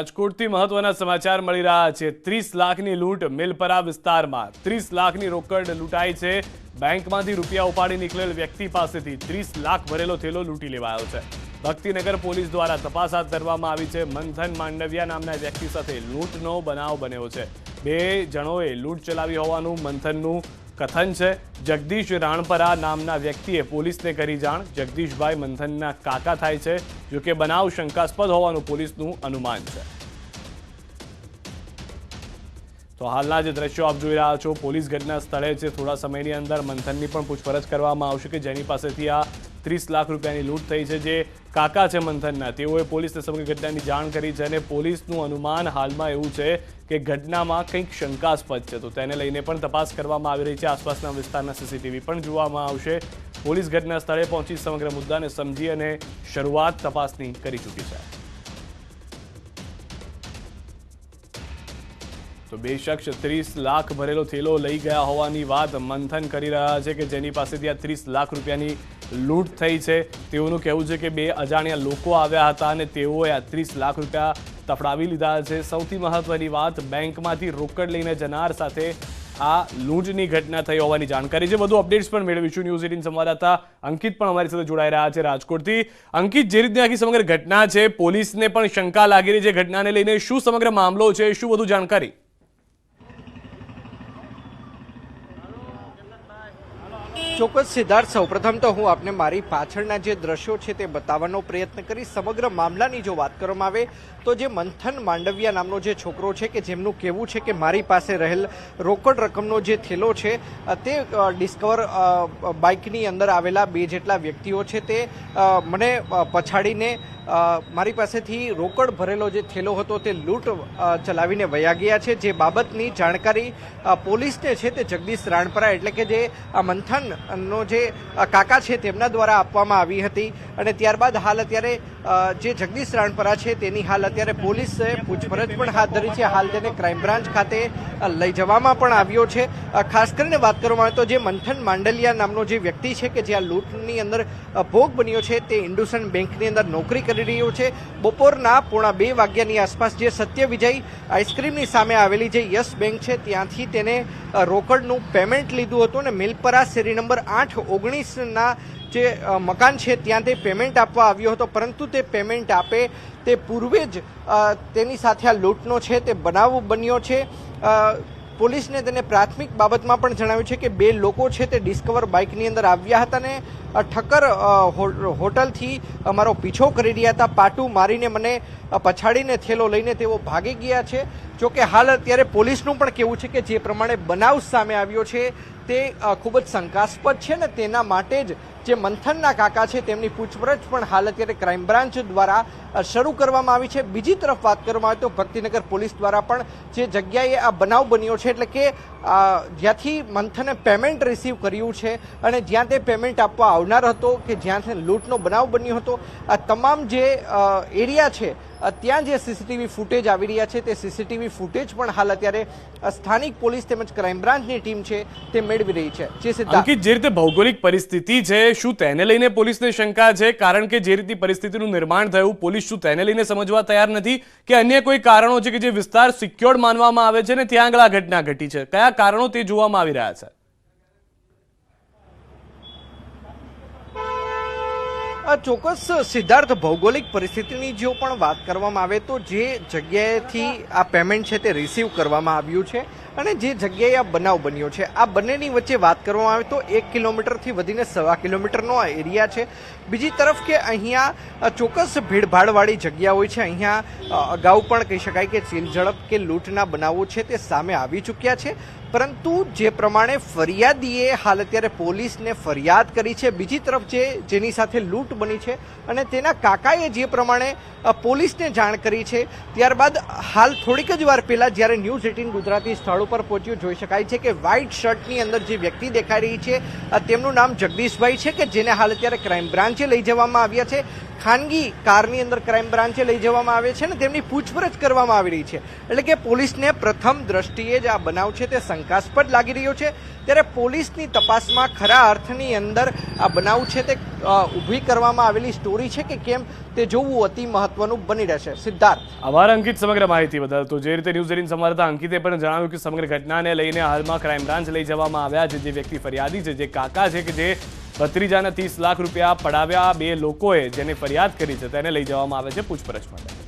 રાજકોટથી મહત્વના સમાચાર મળી રહ્યા છે। 30 લાખની લૂંટ મિલપરા વિસ્તારમાં 30 લાખની રોકડ લૂંટાઈ છે। બેંકમાંથી રૂપિયા ઉપાડી નીકળેલ વ્યક્તિ પાસેથી 30 લાખ ભરેલો થેલો લૂંટી લેવાયો છે। ભક્તિનગર પોલીસ દ્વારા તપાસ હાથ ધરવામાં આવી છે। મંથન માંડવિયા નામના વ્યક્તિ સાથે લૂંટનો બનાવ બન્યો છે। બે જણોએ લૂંટ ચલાવી હોવાનું મંથનનું કથન છે। જગદીશ રાણપરા નામના વ્યક્તિએ પોલીસને કરી જાણ। જગદીશભાઈ મંથનના કાકા થાય છે, જો કે બનાવ શંકાસ્પદ હોવાનું પોલીસનું અનુમાન છે। તો હાલના જે દ્રશ્યો આપ જોઈ રહ્યા છો, પોલીસ ઘટના સ્થળે છે। થોડા સમયની અંદર મંથનની પણ પૂછપરછ કરવામાં આવશે કે જેની પાસેથી આ 30 લાખ રૂપિયાની લૂંટ થઈ છે। જે કાકા છે મંથનના, તેઓએ પોલીસને સમગ્ર ઘટનાની જાણ કરી છે અને પોલીસનું અનુમાન હાલમાં એવું છે કે ઘટનામાં કંઈક શંકાસ્પદ છે, તો તેને લઈને પણ તપાસ કરવામાં આવી રહી છે। આસપાસના વિસ્તારના સીસીટીવી પણ જોવામાં આવશે। પોલીસ ઘટના સ્થળે પહોંચી સમગ્ર મુદ્દાને સમજી અને શરૂઆત તપાસની કરી ચૂકી છે। તો બે શખ્સ 30 લાખ ભરેલો થેલો લઈ ગયા હોવાની વાત મંથન કરી રહ્યા છે કે જેની પાસેથી આ 30 લાખ રૂપિયાની લૂંટ થઈ છે। તેઓનું કહેવું છે કે બે અજાણ્યા લોકો આવ્યા હતા અને તેઓએ આ 30 લાખ રૂપિયા તફડાવી લીધા છે। સૌથી મહત્વની વાત, બેંકમાંથી રોકડ લઈને જનાર સાથે આ લૂંટની ઘટના થઈ હોવાની જાણકારી છે। વધુ અપડેટ્સ પણ મેળવીશું। ન્યૂઝ 18 સંવાદદાતા અંકિત પણ અમારી સાથે જોડાઈ રહ્યા છે રાજકોટથી। અંકિત, જે રીતની આખી સમગ્ર ઘટના છે, પોલીસને પણ શંકા લાગી રહી છે ઘટનાને લઈને, શું સમગ્ર મામલો છે, શું વધુ જાણકારી? ચોક્કસ સિદ્ધાર્થ, સૌપ્રથમ તો હું આપને મારી પાછળના જે દ્રશ્યો છે તે બતાવવાનો પ્રયત્ન કરી। સમગ્ર મામલાની જો વાત કરવામાં આવે તો જે મંથન માંડવિયા નામનો જે છોકરો છે કે જેમનું કહેવું છે કે મારી પાસે રહેલ રોકડ રકમનો જે થેલો છે તે ડિસ્કવર બાઇકની અંદર આવેલા બે જેટલા વ્યક્તિઓ છે તે મને પછાડીને મારી પાસેથી રોકડ ભરેલો જે થેલો હતો તે લૂંટ ચલાવીને વયા ગયા છે। જે બાબતની જાણકારી પોલીસને છે તે જગદીશ રાણપરા એટલે કે જે મંથનનો જે કાકા છે તેમના દ્વારા આપવામાં આવી હતી અને ત્યારબાદ હાલ અત્યારે જે જગદીશ રાણપરા છે તેની હાલ અત્યારે પોલીસે પૂછપરછ પણ હાથ ધરી છે। હાલ તેને ક્રાઇમ બ્રાન્ચ ખાતે લઈ જવામાં પણ આવ્યો છે। ખાસ કરીને વાત કરવામાં આવે તો જે મંથન માંડલિયા નામનો જે વ્યક્તિ છે કે જે આ લૂંટની અંદર ભોગ બન્યો છે તે ઇન્ડુસન બેંકની અંદર નોકરી કરી રહ્યો છે। બપોરના 1:30 વાગ્યાની આસપાસ જે સત્ય વિજય આઈસ્ક્રીમની સામે આવેલી જે યસ બેંક છે ત્યાંથી તેને રોકડનું પેમેન્ટ લીધું હતું અને મિલપરા શેરી નંબર 8-19ના જે મકાન છે ત્યાં તે પેમેન્ટ આપવા આવ્યો હતો, પરંતુ તે પેમેન્ટ આપે તે પૂર્વે જ તેની સાથે આ લૂંટનો છે તે બનાવ બન્યો છે। પોલીસને તેને પ્રાથમિક બાબતમાં પણ જણાવ્યું છે કે બે લોકો છે તે ડિસ્કવર બાઇકની અંદર આવ્યા હતા ને ઠક્કર હોટલથી અમારો પીછો કરી રહ્યા હતા। પાટું મારીને મને પછાડીને થેલો લઈને તેઓ ભાગી ગયા છે। જોકે હાલ અત્યારે પોલીસનું પણ કહેવું છે કે જે પ્રમાણે બનાવ સામે આવ્યો છે તે ખૂબ જ શંકાસ્પદ છે ને તેના માટે જ જે મંથનના કાકા છે તેમની પૂછપરછ પણ હાલ અત્યારે ક્રાઇમ બ્રાન્ચ દ્વારા શરૂ કરવામાં આવી છે। બીજી તરફ વાત કરવામાં આવે તો ભક્તિનગર પોલીસ દ્વારા પણ જે જગ્યાએ આ બનાવ બન્યો છે એટલે કે જ્યાંથી મંથને પેમેન્ટ રિસીવ કર્યું છે અને જ્યાં તે પેમેન્ટ આપવા આવનાર હતો કે જ્યાંથી લૂંટનો બનાવ બન્યો હતો, આ તમામ જે એરિયા છે ત્યાં જે સીસીટીવી ફૂટેજ આવી રહ્યા છે તે સીસીટીવી ફૂટેજ પણ હાલ અત્યારે સ્થાનિક પોલીસ તેમજ ક્રાઇમ બ્રાન્ચની ટીમ છે તે મેળવી રહી છે। અંકિત, જે રીતે ભૌગોલિક પરિસ્થિતિ છે, શું તેને લઈને પોલીસને શંકા છે? કારણ કે જે રીતે પરિસ્થિતિનું નિર્માણ થયું, પોલીસ શું તેને લઈને સમજવા તૈયાર નથી કે અન્ય કોઈ કારણો છે કે જે વિસ્તાર સિક્યોર્ડ માનવામાં આવે છે ને ત્યાં આગળ આ ઘટના ઘટી છે? કયા કારણો તે જોવામાં આવી રહ્યા છે? ચોક્કસ સિદ્ધાર્થ, ભૌગોલિક પરિસ્થિતિની જો પણ વાત કરવામાં આવે તો જે જગ્યાએથી આ પેમેન્ટ છે તે રિસીવ કરવામાં આવ્યું છે અને જે જગ્યાએ આ બનાવ બન્યો છે, આ બંનેની વચ્ચે વાત કરવામાં આવે તો 1 કિલોમીટરથી વધીને 1.25 કિલોમીટરનો આ એરિયા છે। બીજી તરફ કે અહીંયા ચોક્કસ ભીડભાડવાળી જગ્યા હોય છે। અહીંયા અગાઉ પણ કહી શકાય કે ચીલઝડપ કે લૂંટના બનાવો છે તે સામે આવી ચૂક્યા છે, પરંતુ જે પ્રમાણે ફરિયાદીએ હાલ અત્યારે પોલીસને ફરિયાદ કરી છે, બીજી તરફ જેની સાથે લૂંટ બની છે અને તેના કાકાએ જે પ્રમાણે પોલીસને જાણ કરી છે, ત્યારબાદ હાલ થોડીક જ વાર પહેલા જ્યારે ન્યૂઝ 18 ગુજરાતી સ્થળ ઉપર પહોંચ્યું, જોઈ શકાય છે કે વ્હાઇટ શર્ટની અંદર જે વ્યક્તિ દેખાઈ રહી છે તેમનું નામ જગદીશભાઈ છે કે જેને હાલ અત્યારે ક્રાઇમ બ્રાન્ચે લઈ જવામાં આવ્યા છે। ખાનગી કારની અંદર ક્રાઇમ બ્રાન્ચે લઈ જવામાં આવે છે અને તેમની પૂછપરછ કરવામાં આવી રહી છે. એટલે કે પોલીસને પ્રથમ દ્રષ્ટિએ જ આ બનાવ છે તે શંકાસ્પદ લાગી રહ્યો છે. ત્યારે પોલીસની તપાસમાં ખરા અર્થની અંદર આ બનાવ છે તે ઊભી કરવામાં આવેલી સ્ટોરી છે કે કેમ તે જોવું અતિ મહત્વનું બની રહેશે. સિદ્ધાર્થ. આભાર અંકિત સમગ્ર માહિતી બદલ. તો જે રીતે ન્યૂઝ 18 સંવાદદાતા અંકિતે પણ જણાવ્યું કે સમગ્ર ઘટનાને લઈને હાલમાં ક્રાઇમ બ્રાન્ચ લઈ જવામાં આવ્યા છે. જે વ્યક્તિ ફરિયાદી છે, જે કાકા છે કે જે ભત્રીજાના 30 લાખ રૂપિયા પડાવ્યા બે લોકોએ જેને ફરિયાદ કરી છે તેને લઈ જવામાં આવે છે પૂછપરછ માટે.